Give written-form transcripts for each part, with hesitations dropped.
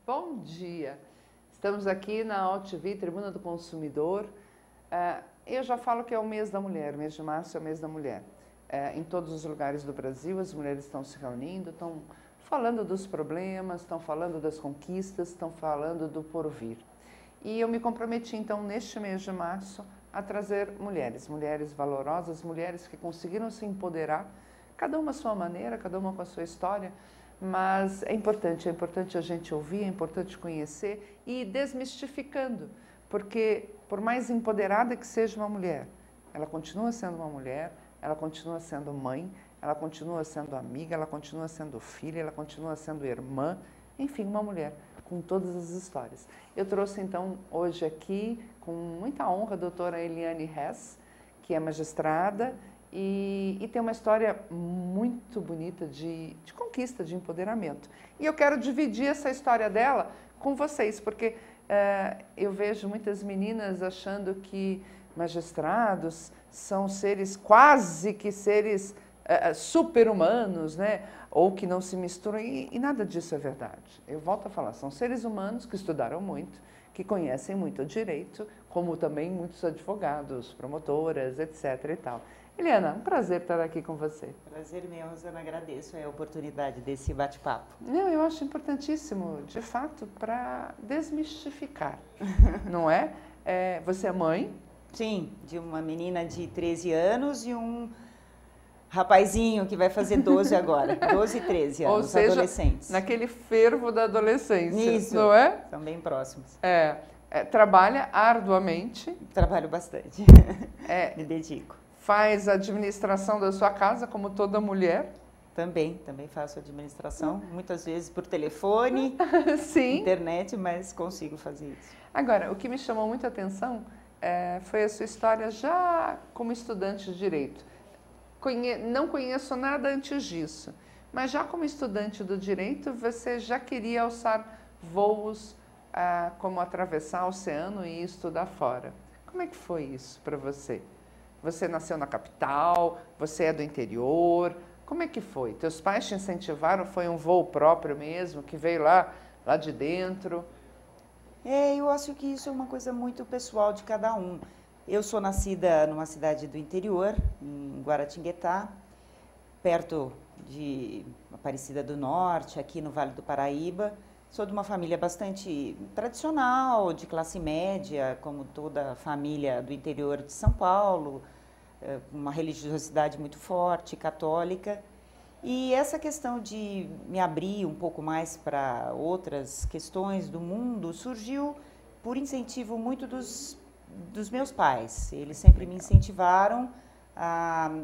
Bom dia! Estamos aqui na OTV, Tribuna do Consumidor. Eu já falo que é o mês da mulher, mês de março é o mês da mulher. Em todos os lugares do Brasil, as mulheres estão se reunindo, estão falando dos problemas, estão falando das conquistas, estão falando do porvir. E eu me comprometi, então, neste mês de março, a trazer mulheres valorosas, mulheres que conseguiram se empoderar, cada uma à sua maneira, cada uma com a sua história, mas é importante a gente ouvir, é importante conhecer e ir desmistificando, porque por mais empoderada que seja uma mulher, ela continua sendo uma mulher, ela continua sendo mãe, ela continua sendo amiga, ela continua sendo filha, ela continua sendo irmã, enfim, uma mulher com todas as histórias. Eu trouxe então hoje aqui, com muita honra, a doutora Eliane Hess, que é magistrada, e tem uma história muito bonita de conquista, de empoderamento. E eu quero dividir essa história dela com vocês, porque eu vejo muitas meninas achando que magistrados são seres, quase que seres super-humanos, né? Ou que não se misturam, e nada disso é verdade. Eu volto a falar, são seres humanos que estudaram muito, que conhecem muito o direito, como também muitos advogados, promotoras, etc. e tal. Eliana, um prazer estar aqui com você. Prazer meu, Rosana, agradeço a oportunidade desse bate-papo. Eu acho importantíssimo, de fato, para desmistificar, não é? Você é mãe? Sim, de uma menina de 13 anos e um rapazinho que vai fazer 12 agora, 12 e 13 anos, ou seja, adolescentes. Naquele fervo da adolescência, isso, não é? São bem próximos. Trabalha arduamente. Trabalho bastante, me dedico. Faz a administração da sua casa, como toda mulher. Também faço administração, muitas vezes por telefone, Sim. internet, mas consigo fazer isso. Agora, o que me chamou muita atenção foi a sua história já como estudante de Direito. Não conheço nada antes disso, mas já como estudante do Direito, você já queria alçar voos como atravessar o oceano e estudar fora. Como é que foi isso para você? Você nasceu na capital, você é do interior, como é que foi? Teus pais te incentivaram, foi um voo próprio mesmo, que veio lá de dentro? Eu acho que isso é uma coisa muito pessoal de cada um. Eu sou nascida numa cidade do interior, em Guaratinguetá, perto de Aparecida do Norte, aqui no Vale do Paraíba. Sou de uma família bastante tradicional, de classe média, como toda família do interior de São Paulo, uma religiosidade muito forte, católica. E essa questão de me abrir um pouco mais para outras questões do mundo surgiu por incentivo muito dos meus pais. Eles sempre me incentivaram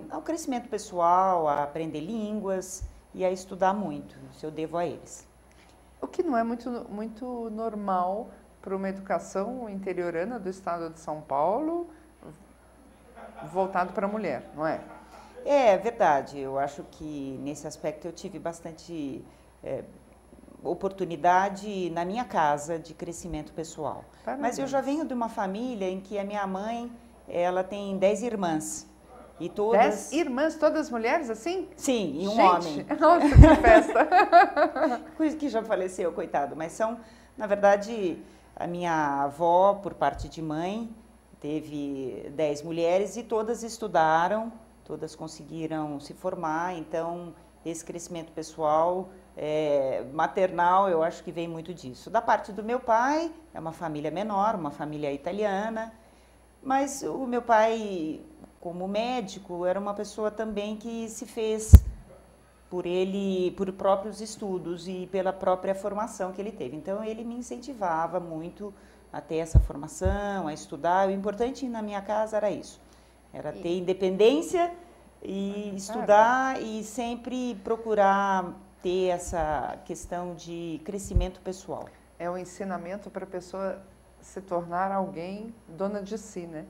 ao crescimento pessoal, a aprender línguas e a estudar muito. Isso eu devo a eles. O que não é muito normal para uma educação interiorana do estado de São Paulo, voltado para a mulher, não é? É verdade, eu acho que nesse aspecto eu tive bastante oportunidade na minha casa de crescimento pessoal. Parabéns. Mas eu já venho de uma família em que a minha mãe, ela tem 10 irmãs. E todas... 10 irmãs, todas mulheres assim? Sim, e um Gente, homem. Nossa, que festa! Que já faleceu, coitado. Mas são, na verdade, a minha avó, por parte de mãe, teve 10 mulheres e todas estudaram, todas conseguiram se formar. Então, esse crescimento pessoal, maternal, eu acho que vem muito disso. Da parte do meu pai, é uma família menor, uma família italiana, mas o meu pai, como médico, era uma pessoa também que se fez por próprios estudos e pela própria formação que ele teve. Então, ele me incentivava muito a ter essa formação, a estudar. O importante na minha casa era isso, era ter independência e estudar e sempre procurar ter essa questão de crescimento pessoal. É o ensinamento para a pessoa se tornar alguém dona de si, né?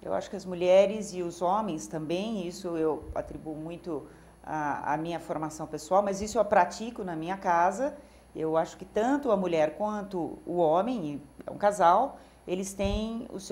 Eu acho que as mulheres e os homens também, isso eu atribuo muito à minha formação pessoal, mas isso eu pratico na minha casa. Eu acho que tanto a mulher quanto o homem, é um casal, eles têm as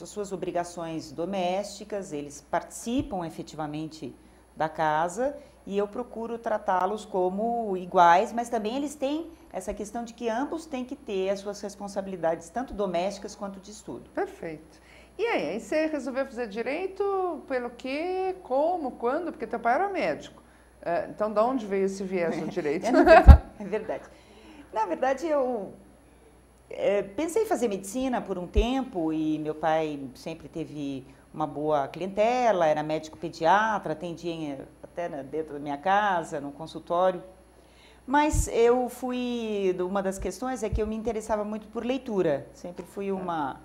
suas obrigações domésticas, eles participam efetivamente da casa e eu procuro tratá-los como iguais, mas também eles têm essa questão de que ambos têm que ter as suas responsabilidades, tanto domésticas quanto de estudo. Perfeito. E aí você resolveu fazer direito pelo quê, como, quando? Porque teu pai era médico. Então, de onde veio esse viés no direito? É verdade. Na verdade, eu pensei em fazer medicina por um tempo e meu pai sempre teve uma boa clientela, era médico pediatra, atendia até dentro da minha casa, no consultório. Mas eu fui, uma das questões é que eu me interessava muito por leitura, sempre fui uma...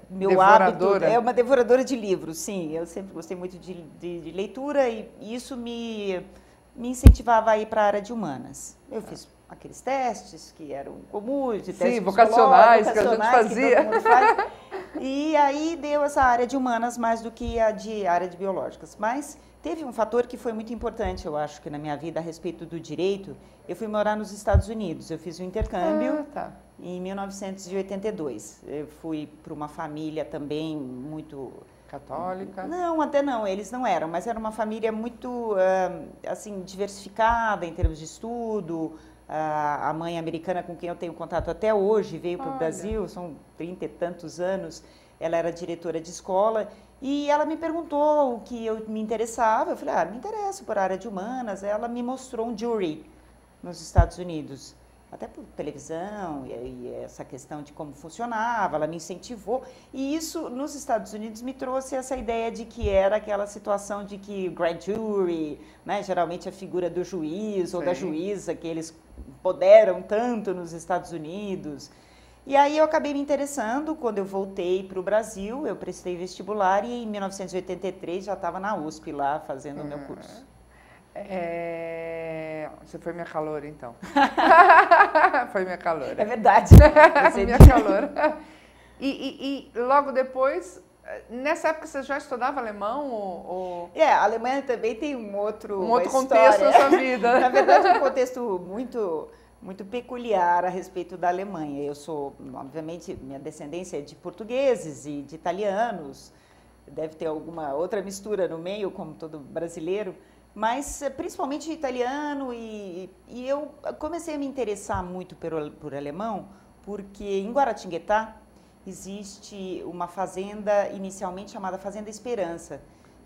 meu devoradora. hábito é uma devoradora de livros, sim, eu sempre gostei muito de leitura e isso me incentivava a ir para a área de humanas. Eu fiz aqueles testes que eram comuns, de testes vocacionais que a gente fazia. Que todo mundo faz. E aí deu essa área de humanas mais do que a área de biológicas. Mas teve um fator que foi muito importante, eu acho, que na minha vida a respeito do direito. Eu fui morar nos Estados Unidos, eu fiz um intercâmbio em 1982. Eu fui para uma família também muito... Católica? Não, até não, eles não eram, mas era uma família muito, assim, diversificada em termos de estudo. A mãe americana com quem eu tenho contato até hoje veio para o Brasil, são 30 e tantos anos, ela era diretora de escola e ela me perguntou o que eu me interessava, eu falei, me interesso por área de humanas, ela me mostrou um jury nos Estados Unidos, até por televisão e essa questão de como funcionava, ela me incentivou e isso nos Estados Unidos me trouxe essa ideia de que era aquela situação de que grand jury, né, geralmente a figura do juiz ou da juíza que eles empoderam tanto nos Estados Unidos. E aí eu acabei me interessando, quando eu voltei para o Brasil, eu prestei vestibular e em 1983 já estava na USP lá fazendo o meu curso. Você foi minha caloura, então. Foi minha caloura. É verdade. Minha caloura. E logo depois, nessa época você já estudava alemão? A Alemanha também tem um outro contexto na sua vida. Na verdade, um contexto muito peculiar a respeito da Alemanha. Eu sou, obviamente, minha descendência é de portugueses e de italianos. Deve ter alguma outra mistura no meio, como todo brasileiro. Mas principalmente italiano e eu comecei a me interessar muito por alemão porque em Guaratinguetá existe uma fazenda inicialmente chamada Fazenda Esperança,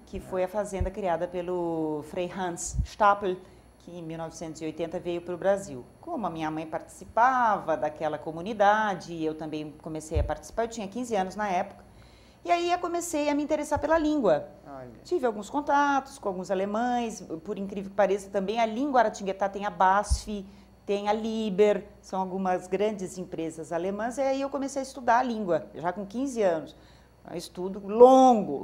que foi a fazenda criada pelo Frei Hans Stapel, que em 1980 veio para o Brasil. Como a minha mãe participava daquela comunidade, eu também comecei a participar, eu tinha 15 anos na época, e aí eu comecei a me interessar pela língua. Tive alguns contatos com alguns alemães, por incrível que pareça, também a língua Guaratinguetá tem a BASF, tem a Liber, são algumas grandes empresas alemãs, e aí eu comecei a estudar a língua, já com 15 anos. Um estudo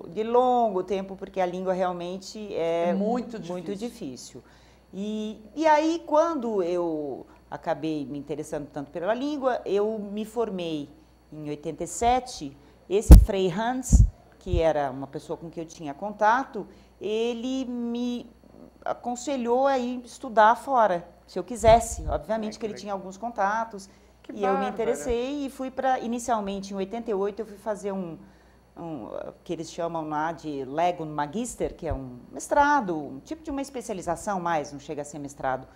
de longo tempo, porque a língua realmente é muito difícil. E aí, quando eu acabei me interessando tanto pela língua, eu me formei em 87, esse Frei Hans, que era uma pessoa com quem eu tinha contato, ele me aconselhou a ir estudar fora, se eu quisesse. Obviamente que ele tinha alguns contatos, e eu me interessei e fui para, inicialmente em 88, eu fui fazer que eles chamam lá de Legon Magister, que é um mestrado, um tipo de uma especialização mais, não chega a ser mestrado,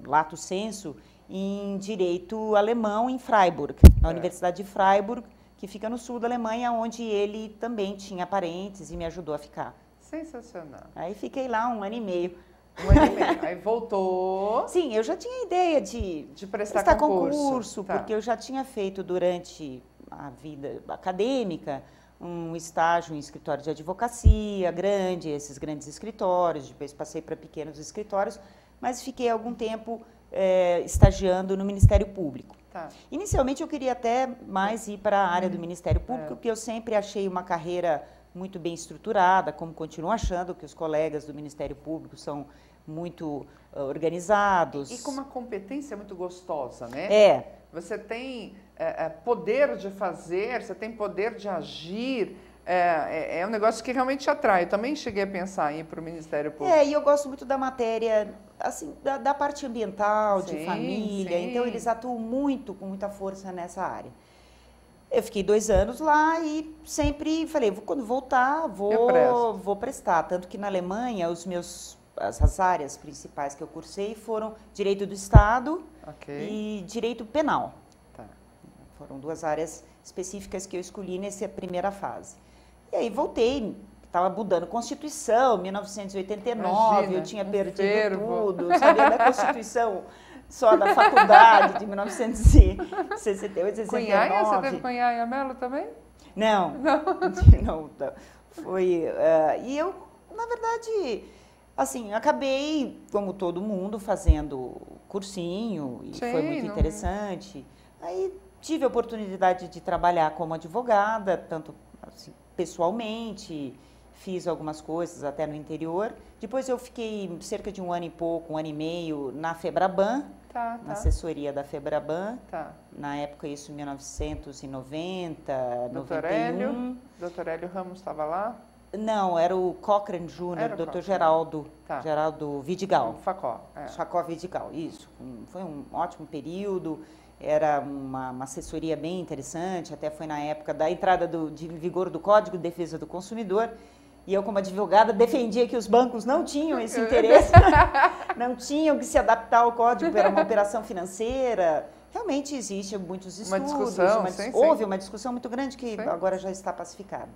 lato sensu, em Direito Alemão em Freiburg, na Universidade de Freiburg, que fica no sul da Alemanha, onde ele também tinha parentes e me ajudou a ficar. Sensacional. Aí fiquei lá 1 ano e meio. 1 ano e meio. Aí voltou. Sim, eu já tinha ideia de prestar concurso, porque eu já tinha feito durante a vida acadêmica um estágio em escritório de advocacia grande, esses grandes escritórios, depois passei para pequenos escritórios, mas fiquei algum tempo estagiando no Ministério Público. Inicialmente eu queria até mais ir para a área do Ministério Público, porque eu sempre achei uma carreira muito bem estruturada, como continuo achando que os colegas do Ministério Público são muito organizados. E com uma competência muito gostosa, né? Você tem poder de fazer, você tem poder de agir, é um negócio que realmente te atrai. Eu também cheguei a pensar em ir para o Ministério Público. E eu gosto muito da matéria, assim, da parte ambiental, de família, então eles atuam com muita força nessa área. Eu fiquei 2 anos lá e sempre falei, quando voltar, vou prestar. Tanto que na Alemanha, os meus as áreas principais que eu cursei foram Direito do Estado e Direito Penal. Tá. Foram 2 áreas específicas que eu escolhi nessa primeira fase. E aí voltei, estava mudando Constituição, 1989, imagina, eu tinha perdido tudo, sabia da Constituição só da faculdade de 1968, 69. Cunhaia? Você teve Cunhaia Mello também? Não. Não. Foi... e eu, na verdade, assim, acabei, como todo mundo, fazendo cursinho e foi muito interessante. Aí tive a oportunidade de trabalhar como advogada, tanto assim, pessoalmente, fiz algumas coisas até no interior. Depois eu fiquei cerca de 1 ano e pouco, 1 ano e meio na Febraban, na assessoria da Febraban. Na época, isso em 1990, Doutor 91. Doutor Hélio Ramos estava lá? Não, era o Cochrane Júnior, doutor Geraldo, Geraldo Vidigal. Facó. Facó Vidigal, isso. Foi um ótimo período, era uma assessoria bem interessante, até foi na época da entrada de vigor do Código de Defesa do Consumidor, e eu, como advogada, defendia que os bancos não tinham esse interesse, não tinham que se adaptar ao código, era uma operação financeira. Realmente existe muitos estudos, houve uma discussão muito grande que agora já está pacificada.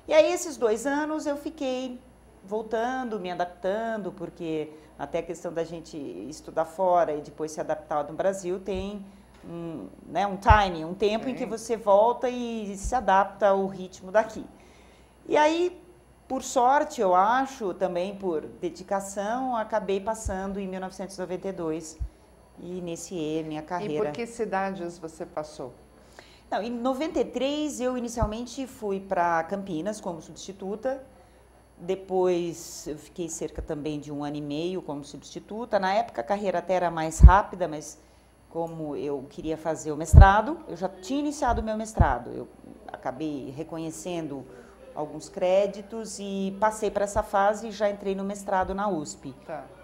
E aí, esses 2 anos, eu fiquei voltando, me adaptando, porque até a questão da gente estudar fora e depois se adaptar no Brasil tem um timing, um tempo em que você volta e se adapta ao ritmo daqui. E aí, por sorte, eu acho, também por dedicação, acabei passando em 1992 e iniciei minha carreira. E por que cidades você passou? Não, em 93 eu inicialmente fui para Campinas como substituta, depois eu fiquei cerca também de 1 ano e meio como substituta. Na época a carreira até era mais rápida, mas como eu queria fazer o mestrado, eu já tinha iniciado o meu mestrado, eu acabei reconhecendo alguns créditos e passei para essa fase e já entrei no mestrado na USP.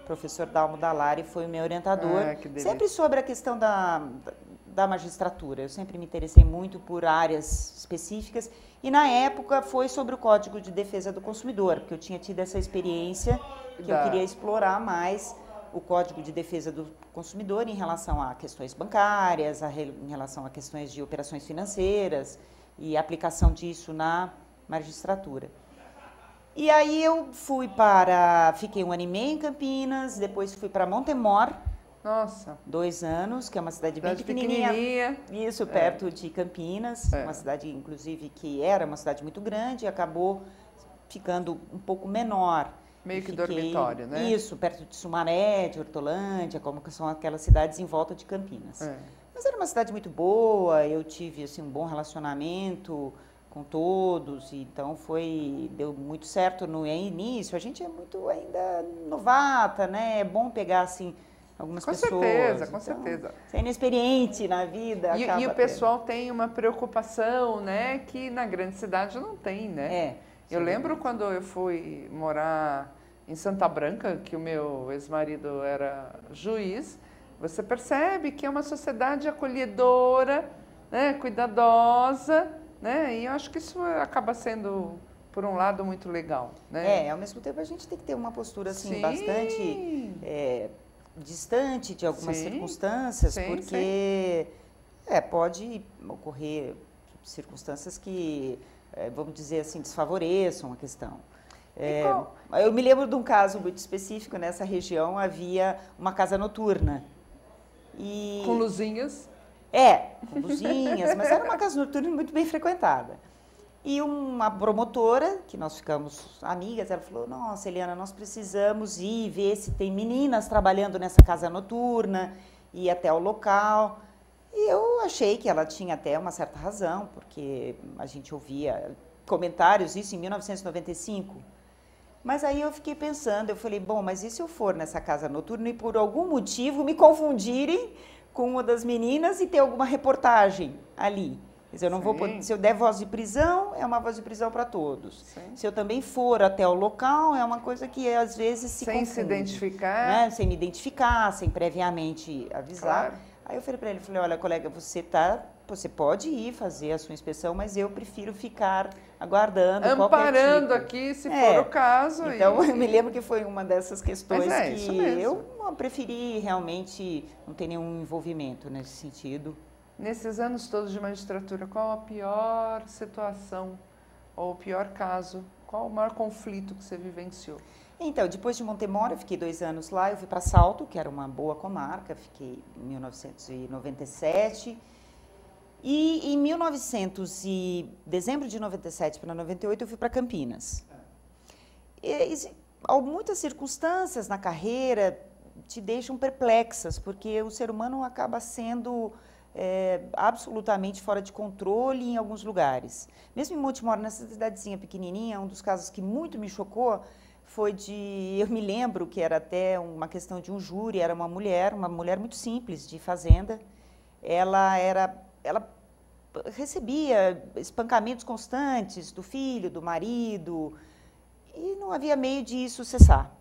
O professor Dalmo Dallari foi o meu orientador, sempre sobre a questão da magistratura. Eu sempre me interessei muito por áreas específicas e na época foi sobre o Código de Defesa do Consumidor, porque eu tinha tido essa experiência que eu queria explorar mais o Código de Defesa do Consumidor em relação a questões bancárias, em relação a questões de operações financeiras e a aplicação disso na magistratura. E aí eu fiquei 1 ano e meio em Campinas, depois fui para Montemor. Nossa. 2 anos, que é uma cidade bem pequenininha. Isso, perto de Campinas. Uma cidade, inclusive, que era uma cidade muito grande e acabou ficando um pouco menor. Meio que dormitório, né? Isso, perto de Sumaré, de Hortolândia, como que são aquelas cidades em volta de Campinas. Mas era uma cidade muito boa, eu tive assim, um bom relacionamento com todos, então deu muito certo no início. A gente é muito ainda novata, né? É bom pegar assim algumas pessoas. Com certeza. Você é inexperiente na vida. E o pessoal tem uma preocupação, né? Que na grande cidade não tem, né? Eu lembro quando eu fui morar em Santa Branca, que o meu ex-marido era juiz, você percebe que é uma sociedade acolhedora, né? Cuidadosa, né? E eu acho que isso acaba sendo, por um lado, muito legal, né? Ao mesmo tempo a gente tem que ter uma postura assim, bastante distante de algumas circunstâncias, porque pode ocorrer circunstâncias que, vamos dizer assim, desfavoreçam a questão. Eu me lembro de um caso muito específico, nessa região havia uma casa noturna. Com luzinhas? Com luzinhas, mas era uma casa noturna muito bem frequentada. E uma promotora, que nós ficamos amigas, ela falou, nossa, Eliana, nós precisamos ir ver se tem meninas trabalhando nessa casa noturna, ir até o local. E eu achei que ela tinha até uma certa razão, porque a gente ouvia comentários, isso em 1995. Mas aí eu fiquei pensando, eu falei, bom, mas e se eu for nessa casa noturna e por algum motivo me confundirem com uma das meninas e ter alguma reportagem ali? Quer dizer, eu não vou poder, se eu der voz de prisão, é uma voz de prisão para todos. Se eu também for até o local, é uma coisa que às vezes se confunde. Sem se identificar. Né? Sem me identificar, sem previamente avisar. Aí eu falei para ele, olha, colega, você está você pode ir fazer a sua inspeção, mas eu prefiro ficar aguardando amparando qualquer tipo. aqui, se for o caso. Então, eu me lembro que foi uma dessas questões isso que mesmo. eu preferi realmente não ter nenhum envolvimento nesse sentido. Nesses anos todos de magistratura, qual a pior situação ou o pior caso? Qual o maior conflito que você vivenciou? Então, depois de Montemor, eu fiquei 2 anos lá, eu fui para Salto, que era uma boa comarca, fiquei em 1997. E em dezembro de 97 para 98, eu fui para Campinas. Muitas circunstâncias na carreira te deixam perplexas, porque o ser humano acaba sendo absolutamente fora de controle em alguns lugares. Mesmo em Montemor, nessa cidadezinha pequenininha, um dos casos que muito me chocou foi eu me lembro que era até uma questão de um júri, era uma mulher muito simples, de fazenda. Ela recebia espancamentos constantes do filho, do marido, e não havia meio de isso cessar.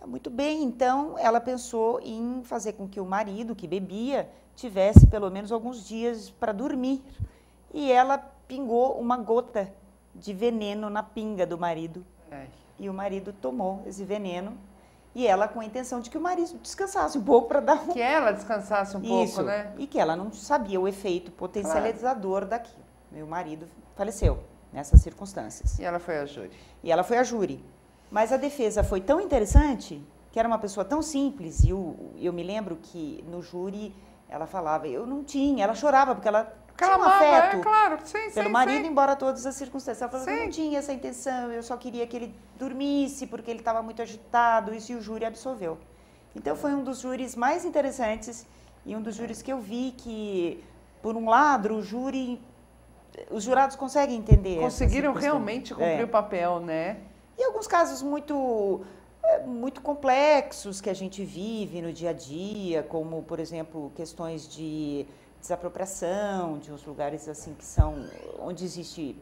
Muito bem, então ela pensou em fazer com que o marido, que bebia, tivesse pelo menos alguns dias para dormir. E ela pingou uma gota de veneno na pinga do marido. E o marido tomou esse veneno. E ela com a intenção de que o marido descansasse um pouco para dar Que ela descansasse um pouco, né? E que ela não sabia o efeito potencializador daquilo. Meu marido faleceu nessas circunstâncias. E ela foi a júri. E ela foi a júri. Mas a defesa foi tão interessante, que era uma pessoa tão simples, e eu me lembro que no júri ela falava, ela chorava porque ela tinha um afeto pelo marido, embora todas as circunstâncias. Ela falou que não tinha essa intenção, eu só queria que ele dormisse porque ele estava muito agitado, isso, e o júri absolveu. Então foi um dos júris mais interessantes e um dos júris que eu vi que, por um lado, os jurados conseguem entender. Conseguiram realmente cumprir o papel, né? E alguns casos muito complexos que a gente vive no dia a dia, como, por exemplo, questões de desapropriação de uns lugares assim que são onde existe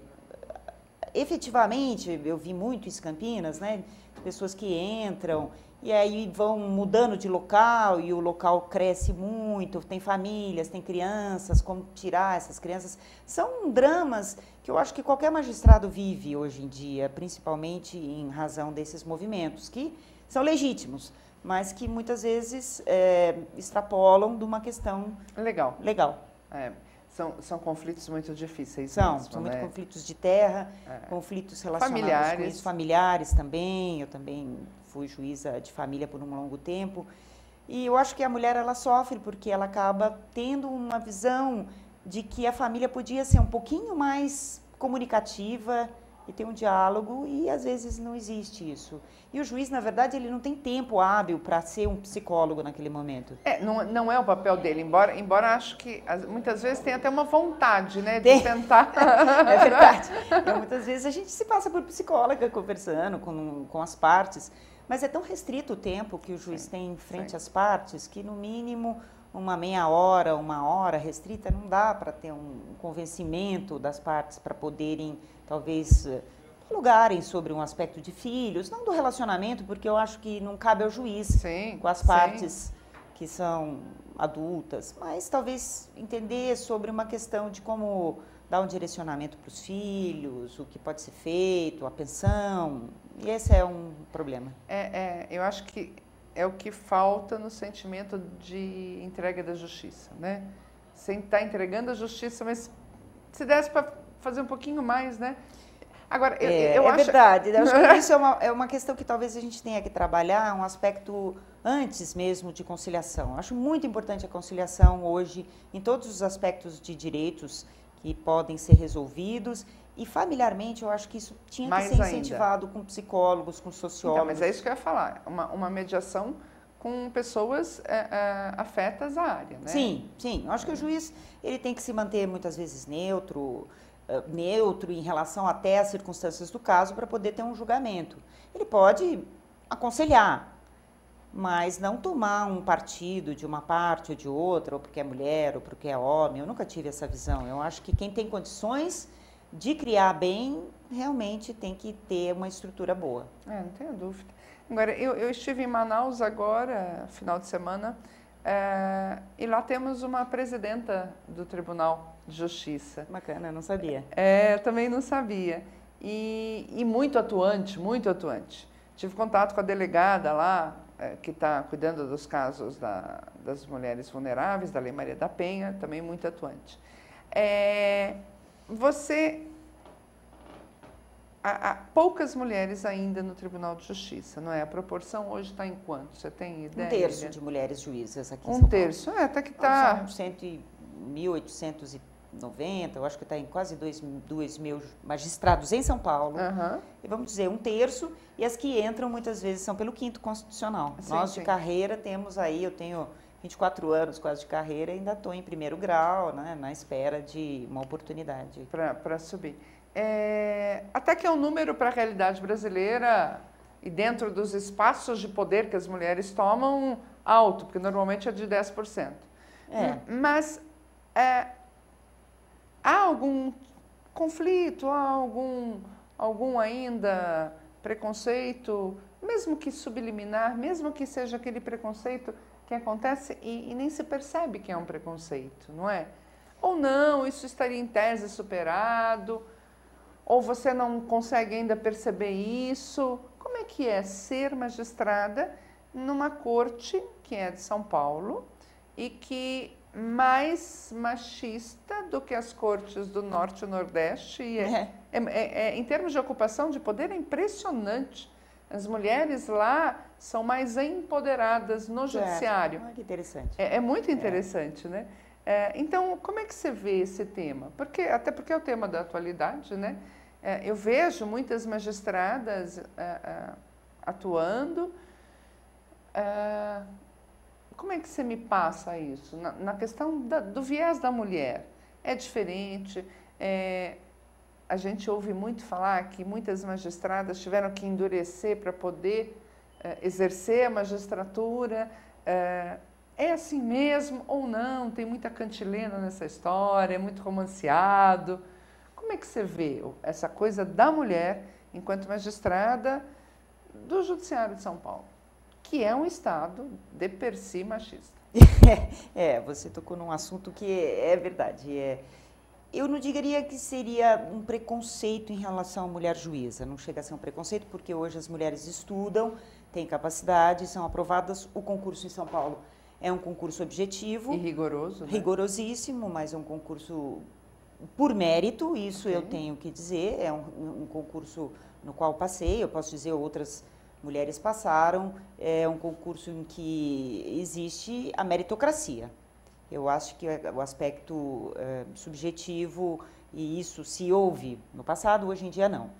efetivamente, eu vi muito isso em Campinas, né, pessoas que entram e aí vão mudando de local e o local cresce muito, tem famílias, tem crianças, como tirar essas crianças, são dramas que eu acho que qualquer magistrado vive hoje em dia, principalmente em razão desses movimentos que são legítimos, mas que muitas vezes extrapolam de uma questão legal. São conflitos muito difíceis. São mesmo, muito conflitos de terra, conflitos relacionados com isso, familiares também. Eu também fui juíza de família por um longo tempo. E eu acho que a mulher ela sofre porque ela acaba tendo uma visão de que a família podia ser um pouquinho mais comunicativa e ter um diálogo, e às vezes não existe isso. E o juiz, na verdade, ele não tem tempo hábil para ser um psicólogo naquele momento. Não é o papel dele, embora acho que muitas vezes tem até uma vontade, né, de tentar. É verdade. Então, muitas vezes a gente se passa por psicóloga conversando com as partes, mas é tão restrito o tempo que o juiz tem em frente às partes que, no mínimo, uma meia hora, 1 hora restrita, não dá para ter um convencimento das partes para poderem, talvez, dialogarem sobre um aspecto de filhos, não do relacionamento, porque eu acho que não cabe ao juiz com as partes que são adultas, mas talvez entender sobre uma questão de como dar um direcionamento para os filhos, o que pode ser feito, a pensão, e esse é um problema. Eu acho que é o que falta no sentimento de entrega da justiça, né? Você está entregando a justiça, mas se desse para fazer um pouquinho mais, né? Agora, eu acho... verdade. Eu acho que isso é uma questão que talvez a gente tenha que trabalhar, um aspecto antes mesmo de conciliação. Eu acho muito importante a conciliação hoje em todos os aspectos de direitos que podem ser resolvidos. E familiarmente, eu acho que isso tinha que ser incentivado com psicólogos, com sociólogos. Então, mas é isso que eu ia falar, uma mediação com pessoas afetas à área, né? Sim. Eu acho que o juiz ele tem que se manter muitas vezes neutro em relação até às circunstâncias do caso para poder ter um julgamento. Ele pode aconselhar, mas não tomar um partido de uma parte ou de outra, ou porque é mulher, ou porque é homem. Eu nunca tive essa visão. Eu acho que quem tem condições de criar bem, realmente tem que ter uma estrutura boa. Não tenho dúvida. Agora, eu estive em Manaus agora, final de semana, E lá temos uma presidenta do Tribunal de Justiça. Bacana, não sabia. Também não sabia. E muito atuante, muito atuante. Tive contato com a delegada lá, que está cuidando dos casos das mulheres vulneráveis, da Lei Maria da Penha, também muito atuante. Há poucas mulheres ainda no Tribunal de Justiça, não é? A proporção hoje está em quanto? Você tem ideia? 1/3 de mulheres juízas aqui em São Paulo. 1/3, até que está... São 1.890, eu acho que está em quase 2.000 magistrados em São Paulo. E vamos dizer, 1/3, e as que entram muitas vezes são pelo 5º Constitucional. Sim, Nós de carreira temos aí, eu tenho 24 anos quase de carreira, ainda estou em 1º grau, né, na espera de uma oportunidade. Para subir. Até que é um número para a realidade brasileira e dentro dos espaços de poder que as mulheres tomam alto, porque normalmente é de 10%. Mas há algum conflito, há algum ainda preconceito, mesmo que subliminar, mesmo que seja aquele preconceito que acontece e nem se percebe que é um preconceito, não é? Ou não, isso estaria em tese superado, ou você não consegue ainda perceber isso. Como é que é ser magistrada numa corte que é de São Paulo e que mais machista do que as cortes do Norte e Nordeste? Em termos de ocupação de poder, é impressionante. As mulheres lá são mais empoderadas no judiciário. Que interessante. É muito interessante, né? Então, como é que você vê esse tema? Até porque é o tema da atualidade, né? Eu vejo muitas magistradas atuando. Como é que você me passa isso? Na questão do viés da mulher. É diferente? A gente ouve muito falar que muitas magistradas tiveram que endurecer para poder exercer a magistratura. É assim mesmo ou não? Tem muita cantilena nessa história, é muito romanceado. Como é que você vê essa coisa da mulher enquanto magistrada do Judiciário de São Paulo, que é um estado de per si machista? Você tocou num assunto que é verdade. Eu não diria que seria um preconceito em relação à mulher juíza. Não chega a ser um preconceito porque hoje as mulheres estudam, têm capacidade, são aprovadas. O concurso em São Paulo é um concurso objetivo. E rigoroso, né? Rigorosíssimo, mas é um concurso por mérito, isso eu tenho que dizer. É um concurso no qual passei, eu posso dizer outras mulheres passaram. É um concurso em que existe a meritocracia. Eu acho que o aspecto subjetivo, e isso se houve no passado, hoje em dia não.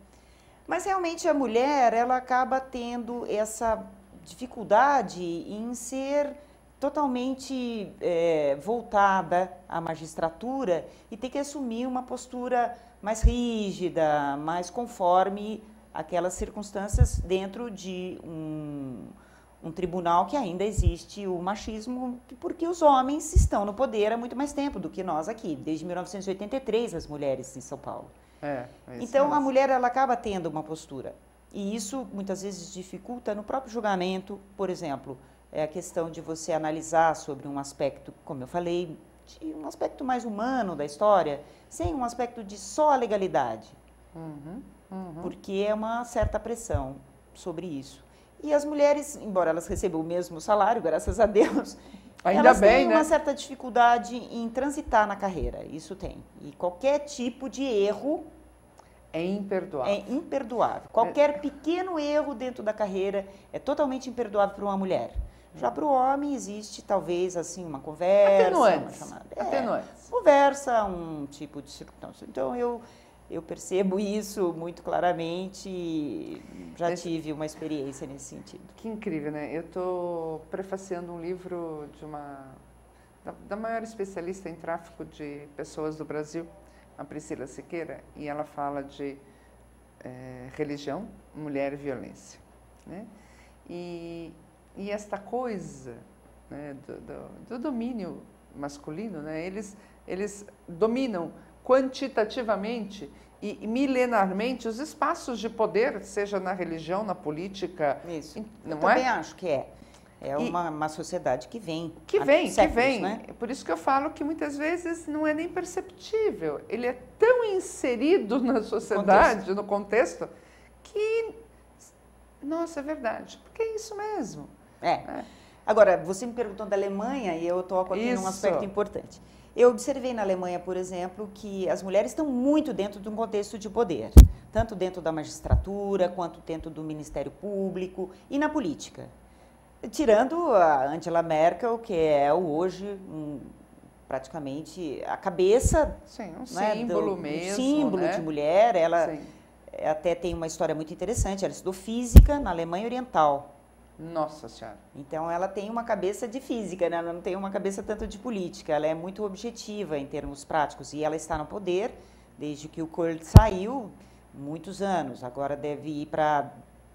Mas realmente a mulher, ela acaba tendo essa dificuldade em ser totalmente voltada à magistratura e ter que assumir uma postura mais rígida, mais conforme aquelas circunstâncias dentro de um tribunal que ainda existe o machismo, porque os homens estão no poder há muito mais tempo do que nós aqui, desde 1983 as mulheres em São Paulo. Então a mulher, ela acaba tendo uma postura e isso muitas vezes dificulta no próprio julgamento. Por exemplo, é a questão de você analisar sobre um aspecto, como eu falei, de um aspecto mais humano da história, sem um aspecto de só a legalidade, porque é uma certa pressão sobre isso. E as mulheres, embora elas recebam o mesmo salário, graças a Deus, elas têm uma certa dificuldade em transitar na carreira, isso tem. E qualquer tipo de erro é imperdoável. É imperdoável. Qualquer pequeno erro dentro da carreira é totalmente imperdoável para uma mulher. Já para o homem existe talvez assim uma conversa, atenuantes. Uma chamada. Atenuantes. Conversa, um tipo de circunstância. Então eu percebo isso muito claramente e já tive uma experiência nesse sentido. Que incrível, né? Eu estou prefaciando um livro da maior especialista em tráfico de pessoas do Brasil, a Priscila Siqueira, e ela fala de religião, mulher e violência, né? E esta coisa, né, do domínio masculino, né? Eles dominam quantitativamente e milenarmente os espaços de poder, seja na religião, na política. Isso. Não eu também acho que é. É uma sociedade que vem. Que vem. Né? Por isso que eu falo que muitas vezes não é nem perceptível. Ele é tão inserido na sociedade, no contexto, que, nossa, é verdade. Porque é isso mesmo. Agora, você me perguntou da Alemanha e eu toco aqui num aspecto importante. Eu observei na Alemanha, por exemplo, que as mulheres estão muito dentro de um contexto de poder, tanto dentro da magistratura, quanto dentro do Ministério Público e na política. Tirando a Angela Merkel, que é hoje praticamente a cabeça... Sim, um símbolo mesmo. Um símbolo, né, de mulher. Ela Sim. até tem uma história muito interessante. Ela estudou física na Alemanha Oriental. Nossa Senhora. Então, ela tem uma cabeça de física, né? Ela não tem uma cabeça tanto de política. Ela é muito objetiva em termos práticos. E ela está no poder desde que o Kohl saiu, muitos anos. Agora deve ir para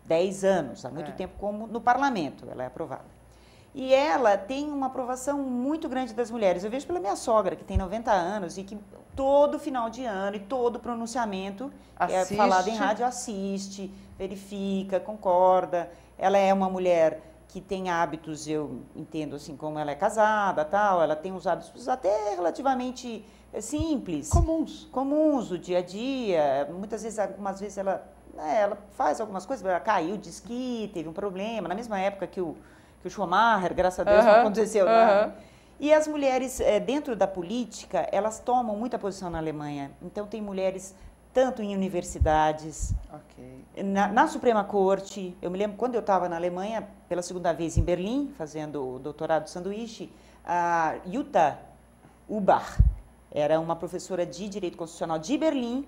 10 anos, há muito tempo como no parlamento ela é aprovada. E ela tem uma aprovação muito grande das mulheres. Eu vejo pela minha sogra, que tem 90 anos e que todo final de ano e todo pronunciamento que é falado em rádio assiste, verifica, concorda. Ela é uma mulher que tem hábitos, eu entendo assim, como ela é casada, tal, ela tem uns hábitos até relativamente simples. Comuns do dia a dia. Muitas vezes, algumas vezes ela faz algumas coisas, ela caiu de esqui, teve um problema, na mesma época que o Schumacher, graças a Deus, não aconteceu nada. E as mulheres, dentro da política, elas tomam muita posição na Alemanha. Então, tem mulheres tanto em universidades, na Suprema Corte. Eu me lembro, quando eu estava na Alemanha, pela segunda vez em Berlim, fazendo o doutorado de sanduíche, a Jutta Ubach era uma professora de Direito Constitucional de Berlim,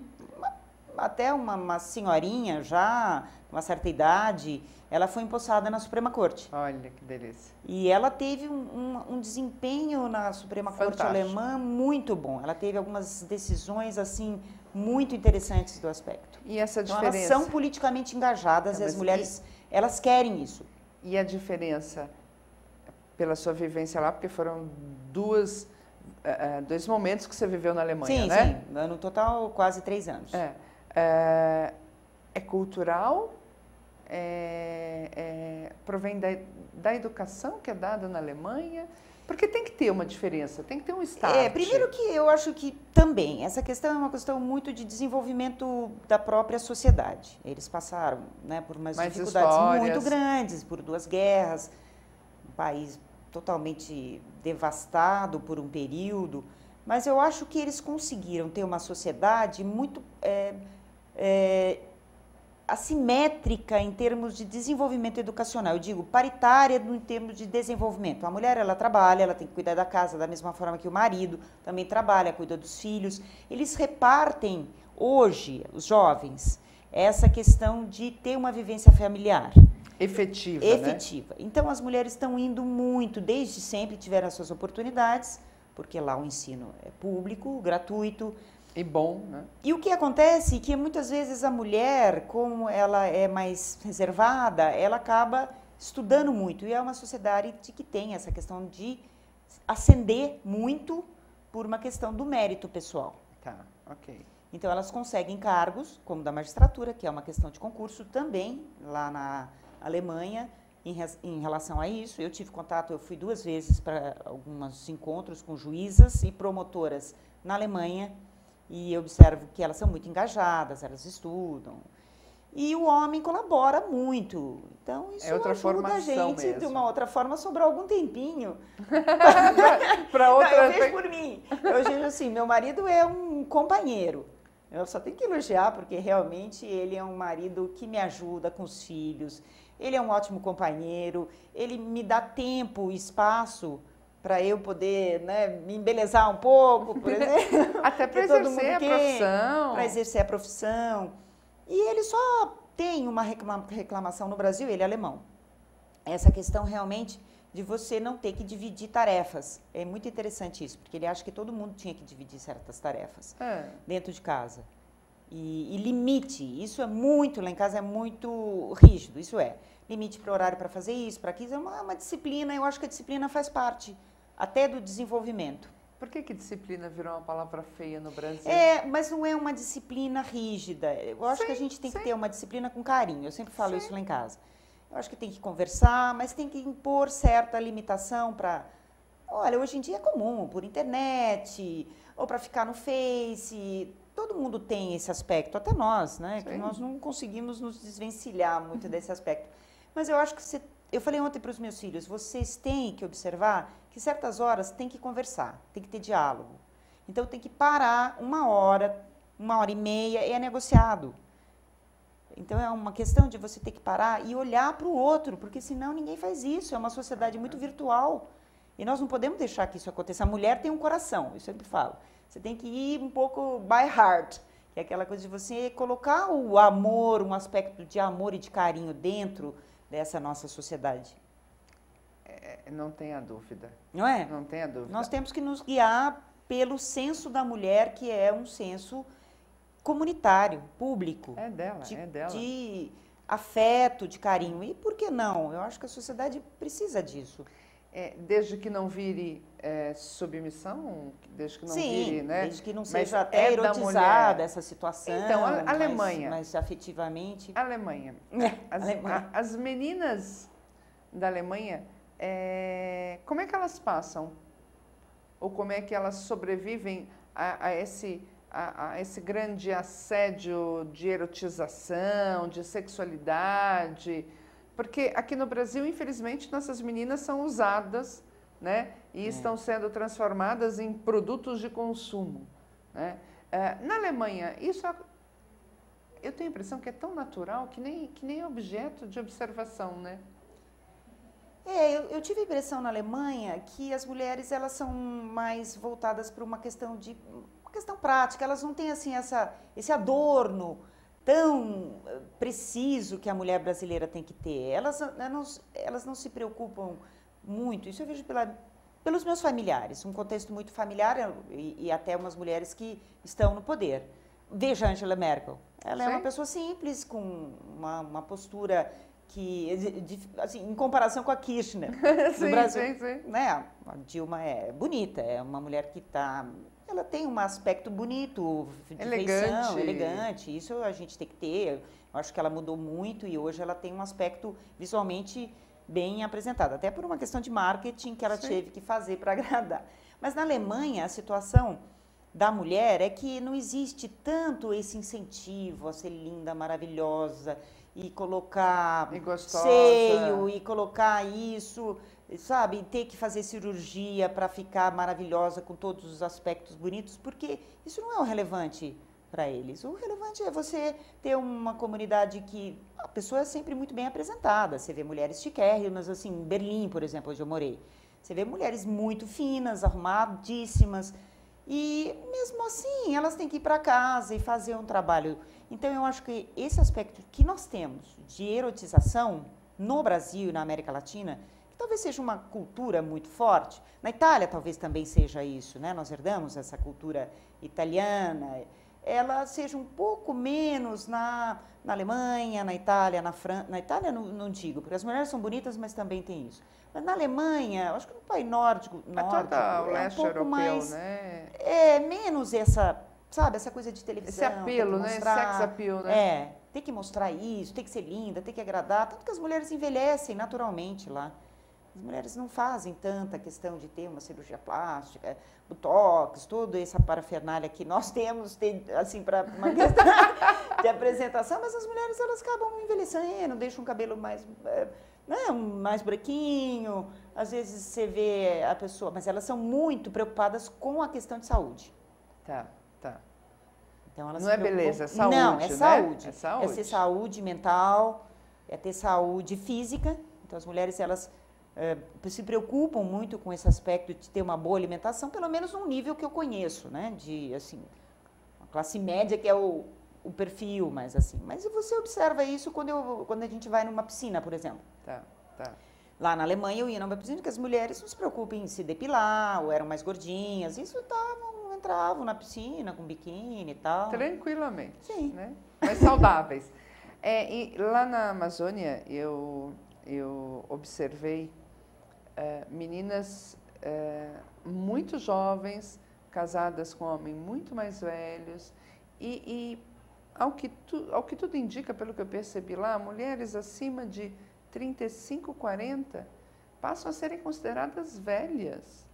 até uma senhorinha já, uma certa idade, ela foi empossada na Suprema Corte. Olha que delícia. E ela teve um desempenho na Suprema Corte alemã muito bom. Ela teve algumas decisões, assim, muito interessantes do aspecto. E essa diferença? Então, elas são politicamente engajadas e as mulheres, elas querem isso. E a diferença, pela sua vivência lá, porque foram dois momentos que você viveu na Alemanha, né? Sim, no total quase 3 anos. É cultural, provém da educação que é dada na Alemanha, porque tem que ter uma diferença, tem que ter um start. Primeiro que eu acho que também, essa questão é uma questão muito de desenvolvimento da própria sociedade. Eles passaram, né, por umas dificuldades muito grandes, por 2 guerras, um país totalmente devastado por um período, mas eu acho que eles conseguiram ter uma sociedade muito assimétrica em termos de desenvolvimento educacional. Eu digo paritária em termos de desenvolvimento. A mulher, ela trabalha, ela tem que cuidar da casa da mesma forma que o marido também trabalha, cuida dos filhos. Eles repartem hoje, os jovens, essa questão de ter uma vivência familiar. Efetiva, né? Então, as mulheres estão indo muito, desde sempre tiveram as suas oportunidades, porque lá o ensino é público, gratuito. E bom, né? E o que acontece é que muitas vezes a mulher, como ela é mais reservada, ela acaba estudando muito. E é uma sociedade que tem essa questão de ascender muito por uma questão do mérito pessoal. Tá, ok. Então, elas conseguem cargos, como da magistratura, que é uma questão de concurso também, lá na Alemanha, em relação a isso. Eu tive contato, eu fui 2 vezes para alguns encontros com juízas e promotoras na Alemanha, e eu observo que elas são muito engajadas, elas estudam. E o homem colabora muito. Então, isso ajuda a gente, mesmo. De uma outra forma, sobrar algum tempinho. Para outra... Não, eu vejo por mim. Eu vejo assim, meu marido é um companheiro. Eu só tenho que elogiar, porque realmente ele é um marido que me ajuda com os filhos. Ele é um ótimo companheiro. Ele me dá tempo e espaço para eu poder, né, me embelezar um pouco, por exemplo. Até para exercer a profissão. Para exercer a profissão. E ele só tem uma reclamação no Brasil, ele é alemão. Essa questão realmente de você não ter que dividir tarefas. É muito interessante isso, porque ele acha que todo mundo tinha que dividir certas tarefas dentro de casa. E limite, isso é muito, lá em casa é muito rígido, isso é. Limite para o horário para fazer isso, para aquilo, é uma disciplina, eu acho que a disciplina faz parte até do desenvolvimento. Por que disciplina virou uma palavra feia no Brasil? Mas não é uma disciplina rígida. Eu acho que a gente tem que ter uma disciplina com carinho. Eu sempre falo isso lá em casa. Eu acho que tem que conversar, mas tem que impor certa limitação para... Olha, hoje em dia é comum, por internet, ou para ficar no Face, todo mundo tem esse aspecto, até nós, né? Que nós não conseguimos nos desvencilhar muito desse aspecto. Mas eu acho que eu falei ontem para os meus filhos, vocês têm que observar que certas horas tem que conversar, tem que ter diálogo. Então tem que parar 1 hora, 1 hora e meia, é negociado. Então é uma questão de você ter que parar e olhar para o outro, porque senão ninguém faz isso, é uma sociedade muito virtual. E nós não podemos deixar que isso aconteça. A mulher tem um coração, eu sempre falo. Você tem que ir um pouco by heart, que é aquela coisa de você colocar o amor, um aspecto de amor e de carinho dentro dessa nossa sociedade. Não tenha dúvida. Não é? Não tenha dúvida. Nós temos que nos guiar pelo senso da mulher, que é um senso comunitário, público. É dela, é dela. De afeto, de carinho. E por que não? Eu acho que a sociedade precisa disso. Desde que não vire submissão, desde que não vire, né? Desde que não seja até erotizada essa situação. Então, a Alemanha. Mais afetivamente. Alemanha. As meninas da Alemanha, como é que elas passam? Ou como é que elas sobrevivem a esse grande assédio de erotização, de sexualidade? Porque aqui no Brasil, infelizmente, nossas meninas são usadas, né? E estão sendo transformadas em produtos de consumo, né? Na Alemanha, isso eu tenho a impressão que é tão natural que nem objeto de observação, né? Eu tive a impressão na Alemanha que as mulheres elas são mais voltadas para uma questão prática, elas não têm assim esse adorno tão preciso que a mulher brasileira tem que ter. Elas não se preocupam muito, isso eu vejo pelos meus familiares, um contexto muito familiar e até umas mulheres que estão no poder. Veja a Angela Merkel, ela é uma pessoa simples, com uma postura que, assim, em comparação com a Kirchner, no Brasil, né? A Dilma é bonita, é uma mulher que ela tem um aspecto bonito, de feição, elegante, isso a gente tem que ter. Eu acho que ela mudou muito e hoje ela tem um aspecto visualmente bem apresentado, até por uma questão de marketing que ela teve que fazer para agradar. Mas na Alemanha, a situação da mulher é que não existe tanto esse incentivo a ser linda, maravilhosa, e colocar seio, e colocar isso, sabe, ter que fazer cirurgia para ficar maravilhosa com todos os aspectos bonitos, porque isso não é o relevante para eles. O relevante é você ter uma comunidade que a pessoa é sempre muito bem apresentada. Você vê mulheres chiquérrimas, assim, em Berlim, por exemplo, onde eu morei. Você vê mulheres muito finas, arrumadíssimas, e mesmo assim elas têm que ir para casa e fazer um trabalho. Então eu acho que esse aspecto que nós temos de erotização no Brasil e na América Latina, que talvez seja uma cultura muito forte, na Itália talvez também seja isso, né? Nós herdamos essa cultura italiana, ela seja um pouco menos na Alemanha, na Itália, na França. Na Itália não digo, porque as mulheres são bonitas, mas também tem isso. Mas na Alemanha, acho que no país nórdico o leste pouco europeu, mais, né? Menos essa, sabe, essa coisa de televisão. Esse apelo, né? Sex appeal, né? Tem que mostrar isso, tem que ser linda, tem que agradar. Tanto que as mulheres envelhecem naturalmente lá. As mulheres não fazem tanta questão de ter uma cirurgia plástica, botox, toda essa parafernália que nós temos, assim, para uma questão de apresentação, mas as mulheres, elas acabam envelhecendo, deixam o cabelo mais branquinho, às vezes você vê a pessoa, mas elas são muito preocupadas com a questão de saúde. Tá. Então, elas não é beleza, é saúde, não, é saúde. Né? É saúde. É ser saúde mental, é ter saúde física. Então, as mulheres, elas se preocupam muito com esse aspecto de ter uma boa alimentação, pelo menos num nível que eu conheço, né? De, assim, uma classe média que é o perfil, mas assim. Mas você observa isso quando a gente vai numa piscina, por exemplo. Tá. Lá na Alemanha eu ia numa piscina que as mulheres não se preocupem em se depilar, ou eram mais gordinhas, entravam na piscina com biquíni e tal. Tranquilamente. Sim. Né? Mas saudáveis. E lá na Amazônia eu observei meninas muito jovens, casadas com homens muito mais velhos ao que tudo indica, pelo que eu percebi lá, mulheres acima de 35, 40, passam a serem consideradas velhas.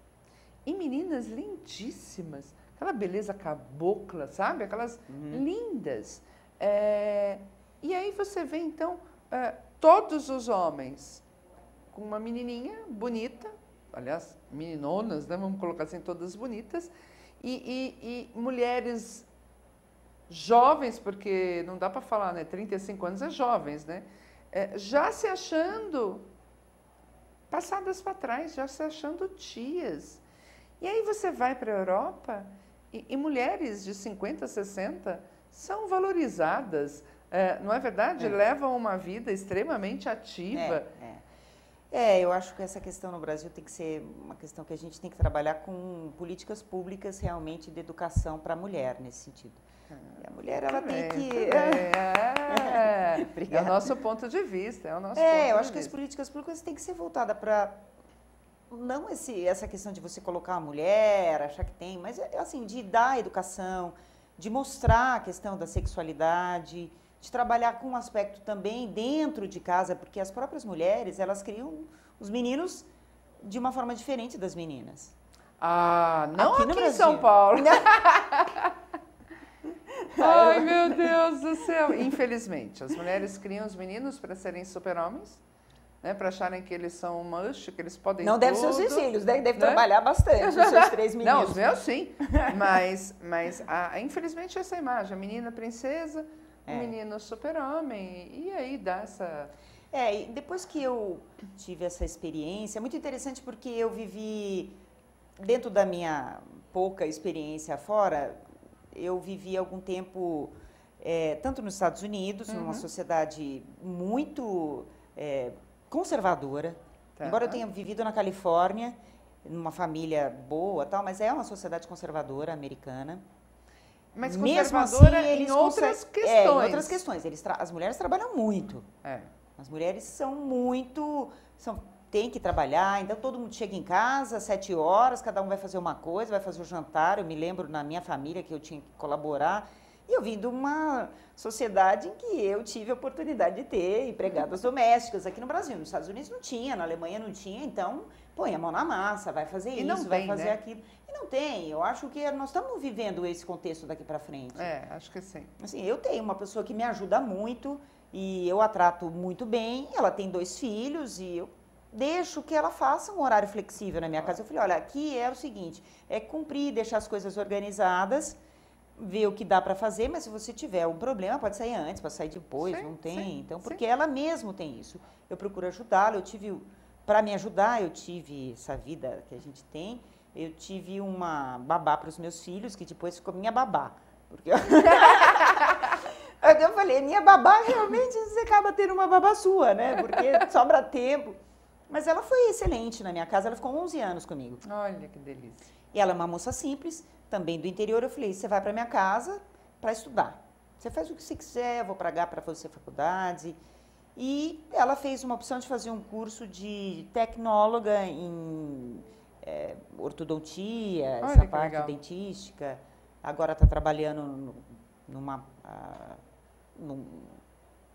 E meninas lindíssimas, aquela beleza cabocla, sabe? Aquelas lindas. E aí você vê, então, todos os homens com uma menininha bonita, aliás, meninonas, né? Vamos colocar assim, todas bonitas, e mulheres jovens, porque não dá para falar, né? 35 anos é jovens, né? Já se achando passadas para trás, já se achando tias. E aí você vai para a Europa e mulheres de 50, 60 são valorizadas, não é verdade? Levam uma vida extremamente ativa. Eu acho que essa questão no Brasil tem que ser uma questão que a gente tem que trabalhar com políticas públicas realmente de educação para a mulher, nesse sentido. E a mulher, ela tem que... É o nosso ponto de vista, eu acho que as políticas públicas têm que ser voltadas para... Não essa questão de você colocar a mulher, achar que tem, mas assim, de dar educação, de mostrar a questão da sexualidade, de trabalhar com um aspecto também dentro de casa, porque as próprias mulheres, elas criam os meninos de uma forma diferente das meninas. Não aqui em São Paulo. Ai, meu Deus do céu. Infelizmente, as mulheres criam os meninos para serem super-homens, né, para acharem que eles são mush, que eles podem Não deve ser os seus filhos, deve trabalhar bastante, os seus 3 meninos. Não, os meus sim. Mas infelizmente essa imagem, a menina princesa, o menino super-homem, e aí dá essa... E depois que eu tive essa experiência, é muito interessante porque eu vivi, dentro da minha pouca experiência fora, eu vivi algum tempo, tanto nos Estados Unidos, numa sociedade muito conservadora, embora eu tenha vivido na Califórnia, numa família boa, tal, mas é uma sociedade conservadora americana. Mas conservadora em outras questões. Em outras questões. As mulheres trabalham muito. As mulheres são muito... Tem que trabalhar, então todo mundo chega em casa às 7 horas, cada um vai fazer uma coisa, vai fazer o jantar. Eu me lembro na minha família que eu tinha que colaborar. E eu vim de uma sociedade em que eu tive a oportunidade de ter empregadas domésticas aqui no Brasil. Nos Estados Unidos não tinha, na Alemanha não tinha, então põe a mão na massa, vai fazer isso, vai fazer aquilo. E não tem, eu acho que nós estamos vivendo esse contexto daqui para frente. Acho que sim. Assim, eu tenho uma pessoa que me ajuda muito e eu a trato muito bem, ela tem 2 filhos e eu deixo que ela faça um horário flexível na minha casa. Eu falei, olha, aqui é o seguinte, cumprir, deixar as coisas organizadas, ver o que dá para fazer, mas se você tiver um problema, pode sair antes, pode sair depois, não tem. Então, porque ela mesmo tem isso. Eu procuro ajudá-la, para me ajudar, eu tive essa vida que a gente tem, eu tive uma babá para os meus filhos, que depois ficou minha babá. Porque eu falei, minha babá, realmente você acaba tendo uma babá sua, né? Porque sobra tempo. Mas ela foi excelente na minha casa, ela ficou 11 anos comigo. Olha que delícia. E ela é uma moça simples, também do interior. Eu falei, você vai para minha casa para estudar. Você faz o que você quiser, eu vou pagar para você faculdade. E ela fez uma opção de fazer um curso de tecnóloga em ortodontia, essa parte dentística. Agora está trabalhando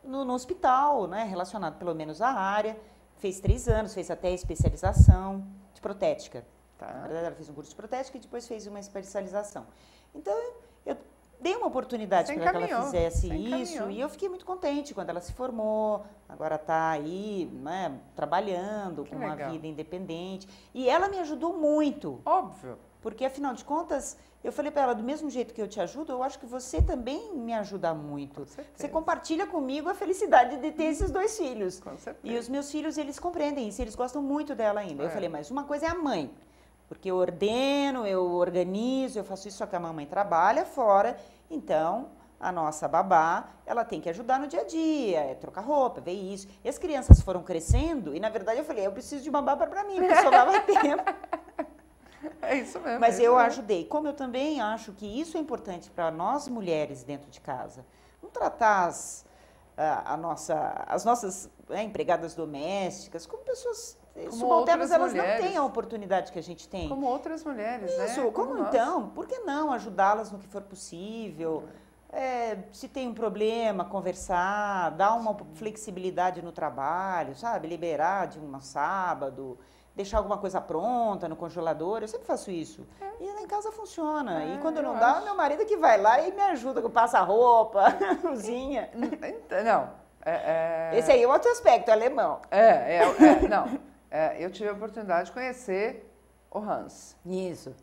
no hospital, né, relacionado pelo menos à área. Fez 3 anos, fez até especialização de protética. Na verdade, ela fez um curso de protética e depois fez uma especialização. Então, eu dei uma oportunidade para que ela fizesse isso e eu fiquei muito contente quando ela se formou. Agora está aí, né, trabalhando com uma vida independente. E ela me ajudou muito. Óbvio. Porque, afinal de contas, eu falei para ela, do mesmo jeito que eu te ajudo, eu acho que você também me ajuda muito. Você compartilha comigo a felicidade de ter esses 2 filhos. Com certeza. E os meus filhos, eles compreendem isso, eles gostam muito dela ainda. Eu falei, mas uma coisa é a mãe. Porque eu ordeno, eu organizo, eu faço isso, só que a mamãe trabalha fora. Então, a nossa babá, ela tem que ajudar no dia a dia, trocar roupa, ver isso. E as crianças foram crescendo e, na verdade, eu falei, eu preciso de uma babá para mim, porque sobrava tempo. É isso mesmo. Mas eu ajudei. Como eu também acho que isso é importante para nós mulheres dentro de casa. Não tratar as nossas empregadas domésticas como pessoas subalternas, elas não têm a oportunidade que a gente tem. Como outras mulheres, né? Isso, como então? Por que não ajudá-las no que for possível? se tem um problema, conversar, dar uma flexibilidade no trabalho, sabe? Liberar de um sábado, deixar alguma coisa pronta no congelador, eu sempre faço isso. E lá em casa funciona. E quando não dá, meu marido que vai lá e me ajuda com passa-roupa, cozinha. Não. Esse aí é outro aspecto, alemão. Não. Eu tive a oportunidade de conhecer o Hans. Isso.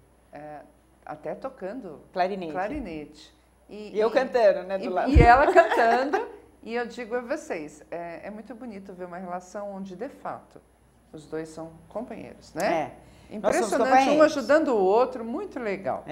Até tocando Clarinete. E eu cantando, né, do lado. E ela cantando. E eu digo a vocês, é muito bonito ver uma relação onde, de fato, os dois são companheiros, né? Impressionante, um ajudando o outro, muito legal.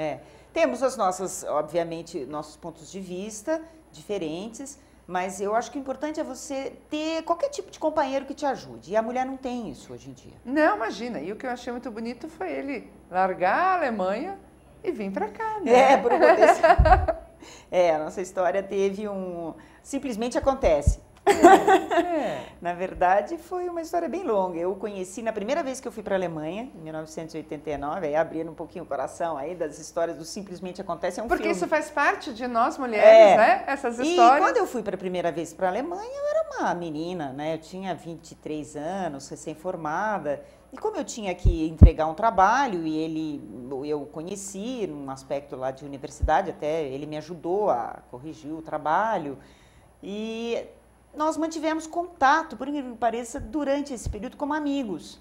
Temos as nossas, obviamente, nossos pontos de vista diferentes, mas eu acho que o importante é você ter qualquer tipo de companheiro que te ajude. E a mulher não tem isso hoje em dia. Não, imagina. E o que eu achei muito bonito foi ele largar a Alemanha e vir para cá, né? Por um contexto. A nossa história teve simplesmente acontece. Na verdade, foi uma história bem longa. Eu o conheci na primeira vez que eu fui para a Alemanha, em 1989, aí abrindo um pouquinho o coração aí das histórias do Simplesmente Acontece. Porque isso faz parte de nós mulheres, né? Essas histórias. E quando eu fui para a primeira vez para a Alemanha, eu era uma menina, né? Eu tinha 23 anos, recém-formada. E como eu tinha que entregar um trabalho e eu conheci num aspecto lá de universidade, até ele me ajudou a corrigir o trabalho. E nós mantivemos contato, por incrível que pareça, durante esse período como amigos.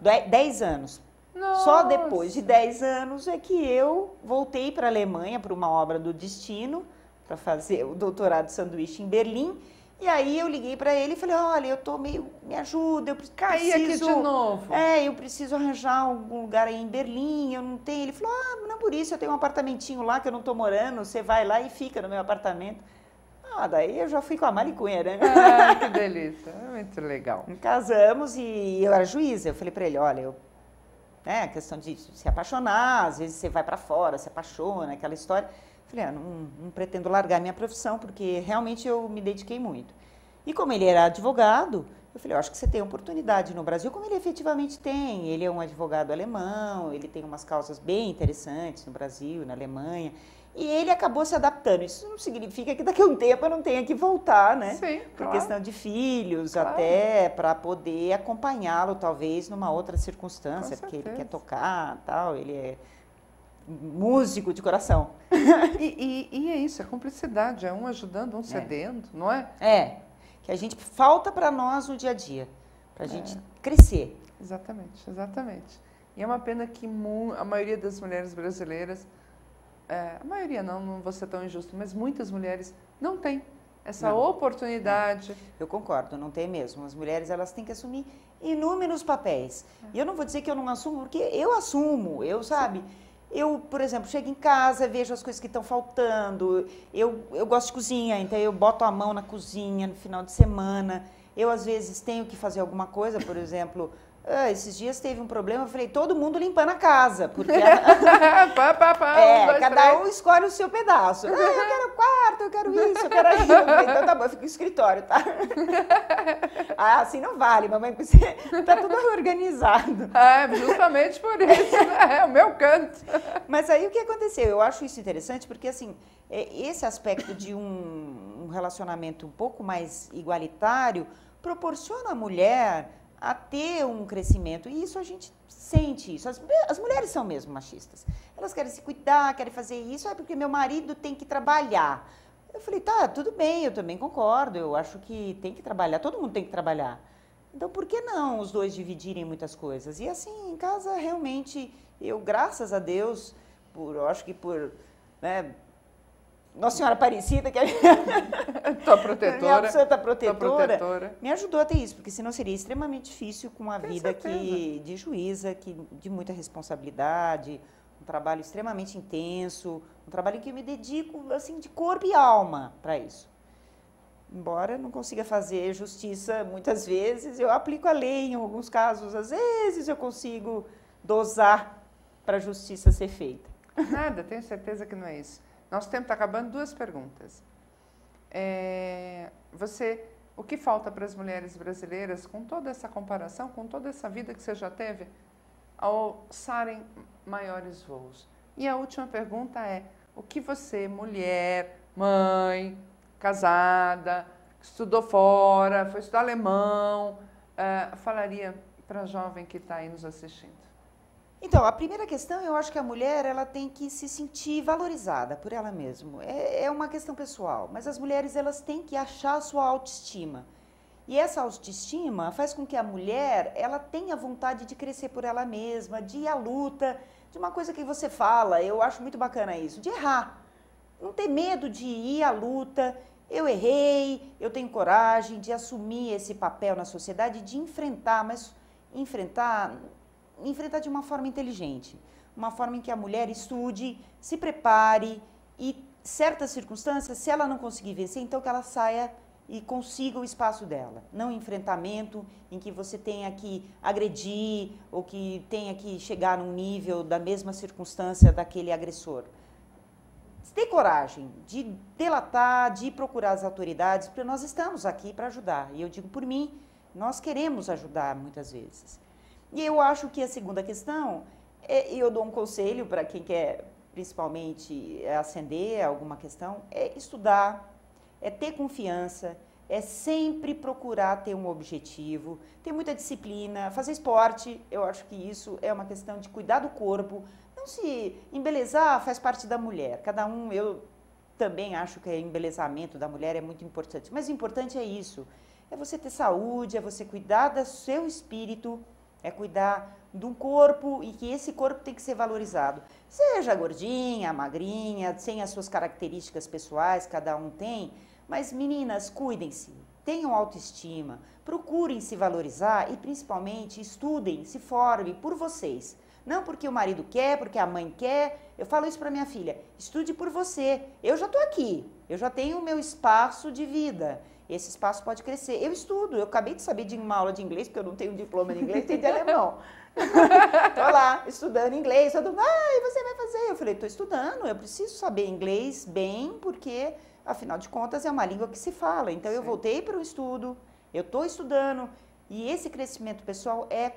10 anos. Nossa. Só depois de 10 anos é que eu voltei para a Alemanha para uma obra do destino, para fazer o doutorado de sanduíche em Berlim. E aí eu liguei para ele e falei, olha, eu tô meio, me ajuda, eu preciso... Caí aqui de novo. Eu preciso arranjar algum lugar aí em Berlim, eu não tenho. Ele falou, não por isso, eu tenho um apartamentinho lá que eu não tô morando, você vai lá e fica no meu apartamento. Daí eu já fui com a malicunha, né? Que delícia, muito legal. Casamos e eu era juíza, eu falei para ele, olha, a questão de se apaixonar, às vezes você vai para fora, se apaixona, aquela história... Falei, não pretendo largar minha profissão, porque realmente eu me dediquei muito. E como ele era advogado, eu falei, eu acho que você tem oportunidade no Brasil, como ele efetivamente tem. Ele é um advogado alemão, ele tem umas causas bem interessantes no Brasil, na Alemanha. E ele acabou se adaptando. Isso não significa que daqui a um tempo eu não tenha que voltar, né? Sim, por questão de filhos, até para poder acompanhá-lo, talvez, numa outra circunstância, porque ele quer tocar, tal, ele é músico de coração. E é isso, é cumplicidade, é um ajudando, um cedendo, não é? Que a gente falta para nós no dia a dia, para a gente crescer. Exatamente. E é uma pena que a maioria das mulheres brasileiras, a maioria não vou ser tão injusto, mas muitas mulheres não têm essa oportunidade. Eu concordo, não tem mesmo. As mulheres, elas têm que assumir inúmeros papéis. E eu não vou dizer que eu não assumo, porque eu assumo, sabe... Eu, por exemplo, chego em casa, vejo as coisas que estão faltando, eu gosto de cozinha, então eu boto a mão na cozinha no final de semana, eu às vezes tenho que fazer alguma coisa, por exemplo, esses dias teve um problema, eu falei, todo mundo limpando a casa, porque cada um escolhe o seu pedaço. Eu quero quarto, eu quero isso, eu quero aquilo. Então tá bom, eu fico no escritório, tá? Assim não vale, mamãe, porque tá tudo organizado. Justamente por isso, é o meu canto. Mas aí o que aconteceu? Eu acho isso interessante porque, assim, esse aspecto de um relacionamento um pouco mais igualitário proporciona à mulher a ter um crescimento, e isso a gente sente isso. As mulheres são mesmo machistas. Elas querem se cuidar, querem fazer isso, porque meu marido tem que trabalhar. Eu falei, tá, tudo bem, eu também concordo, eu acho que tem que trabalhar, todo mundo tem que trabalhar. Então, por que não os dois dividirem muitas coisas? E assim, em casa, realmente, eu, graças a Deus, eu acho que por... Nossa Senhora Aparecida, que é tua protetora, minha santa protetora, me ajudou a ter isso, porque senão seria extremamente difícil com uma vida de juíza, de muita responsabilidade, um trabalho extremamente intenso, um trabalho em que eu me dedico assim, de corpo e alma para isso. Embora eu não consiga fazer justiça muitas vezes, eu aplico a lei em alguns casos, às vezes eu consigo dosar para a justiça ser feita. Nada, tenho certeza que não é isso. Nosso tempo está acabando. 2 perguntas. O que falta para as mulheres brasileiras, com toda essa comparação, com toda essa vida que você já teve, alçarem maiores voos? E a última pergunta é, o que você, mulher, mãe, casada, estudou fora, foi estudar alemão, falaria para a jovem que está aí nos assistindo? Então, a primeira questão, eu acho que a mulher ela tem que se sentir valorizada por ela mesma. É uma questão pessoal, mas as mulheres elas têm que achar a sua autoestima. E essa autoestima faz com que a mulher ela tenha vontade de crescer por ela mesma, de ir à luta, de uma coisa que você fala, eu acho muito bacana isso, de errar. Não ter medo de ir à luta. Eu errei, eu tenho coragem de assumir esse papel na sociedade, de enfrentar, mas enfrentar de uma forma inteligente, uma forma em que a mulher estude, se prepare e certas circunstâncias, se ela não conseguir vencer, então que ela saia e consiga o espaço dela. Não enfrentamento em que você tenha que agredir ou que tenha que chegar num nível da mesma circunstância daquele agressor. Ter coragem de delatar, de procurar as autoridades, porque nós estamos aqui para ajudar. E eu digo por mim, nós queremos ajudar muitas vezes. E eu acho que a segunda questão, eu dou um conselho para quem quer principalmente ascender a alguma questão, é estudar, é ter confiança, é sempre procurar ter um objetivo, ter muita disciplina, fazer esporte, eu acho que isso é uma questão de cuidar do corpo, não se embelezar faz parte da mulher, cada um, eu também acho que o embelezamento da mulher é muito importante, mas o importante é isso, é você ter saúde, é você cuidar do seu espírito, é cuidar de um corpo e que esse corpo tem que ser valorizado. Seja gordinha, magrinha, sem as suas características pessoais, cada um tem. Mas meninas, cuidem-se, tenham autoestima, procurem se valorizar e principalmente estudem, se formem por vocês. Não porque o marido quer, porque a mãe quer. Eu falo isso para minha filha, estude por você. Eu já estou aqui, eu já tenho o meu espaço de vida. Esse espaço pode crescer. Eu estudo, eu acabei de saber de uma aula de inglês, porque eu não tenho diploma de inglês, tenho de alemão. Estou lá, estudando inglês, todo mundo, você vai fazer? Eu falei, estou estudando, eu preciso saber inglês bem, porque, afinal de contas, é uma língua que se fala. Então, eu voltei para o estudo, eu estou estudando, e esse crescimento pessoal é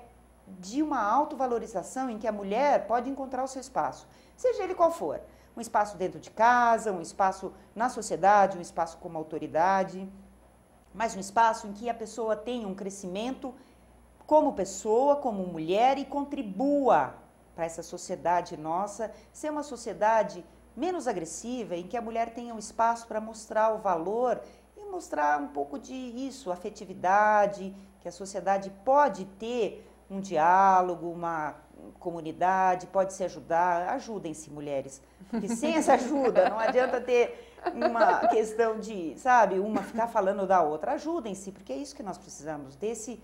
de uma autovalorização em que a mulher pode encontrar o seu espaço, seja ele qual for. Um espaço dentro de casa, um espaço na sociedade, um espaço como autoridade, mas um espaço em que a pessoa tenha um crescimento como pessoa, como mulher e contribua para essa sociedade nossa, ser uma sociedade menos agressiva, em que a mulher tenha um espaço para mostrar o valor e mostrar um pouco de isso, afetividade, que a sociedade pode ter um diálogo, uma comunidade, pode se ajudar. Ajudem-se, mulheres, porque sem essa ajuda não adianta ter uma questão de, sabe, uma ficar falando da outra. Ajudem-se, porque é isso que nós precisamos, desse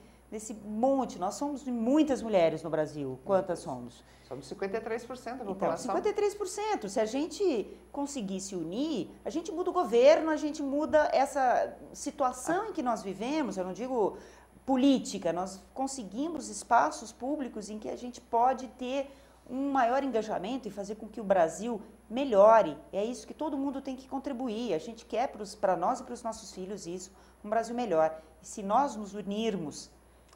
monte. Nós somos muitas mulheres no Brasil. Quantas somos? Somos 53% da população. Então, 53%. Se a gente conseguir se unir, a gente muda o governo, a gente muda essa situação em que nós vivemos, eu não digo política, nós conseguimos espaços públicos em que a gente pode ter um maior engajamento e fazer com que o Brasil melhore. É isso que todo mundo tem que contribuir. A gente quer para nós e para os nossos filhos isso, um Brasil melhor. E se nós nos unirmos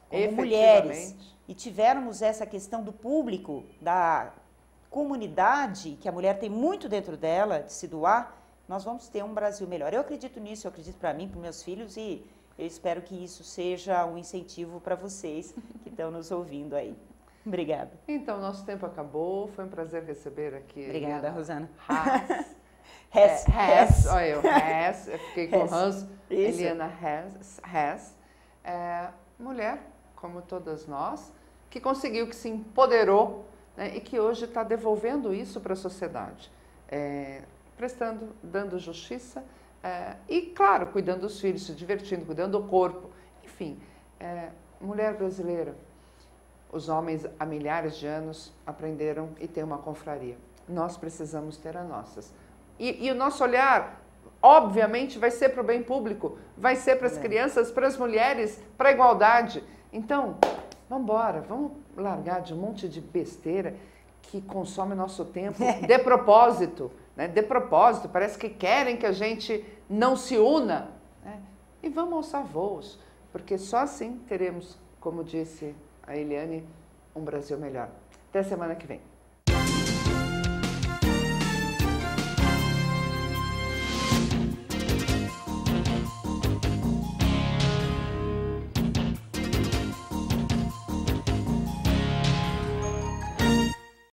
como mulheres e tivermos essa questão do público, da comunidade, que a mulher tem muito dentro dela, de se doar, nós vamos ter um Brasil melhor. Eu acredito nisso, eu acredito para mim, para os meus filhos e eu espero que isso seja um incentivo para vocês que estão nos ouvindo aí. Obrigada. Então, nosso tempo acabou. Foi um prazer receber aqui. Obrigada, Rosana. Hess. Olha eu, Hess. Eu fiquei com Hans. Eliana Hess. Mulher, como todas nós, que conseguiu, que se empoderou, né, e que hoje está devolvendo isso para a sociedade. Dando justiça e, claro, cuidando dos filhos, se divertindo, cuidando do corpo. Enfim, mulher brasileira. Os homens há milhares de anos aprenderam e têm uma confraria. Nós precisamos ter as nossas. E o nosso olhar, obviamente, vai ser para o bem público, vai ser para as crianças, para as mulheres, para a igualdade. Então, vamos embora, vamos largar de um monte de besteira que consome nosso tempo de propósito. Né? De propósito, parece que querem que a gente não se una. Né? E vamos alçar voos, porque só assim teremos, como disse a Eliane, um Brasil melhor. Até semana que vem.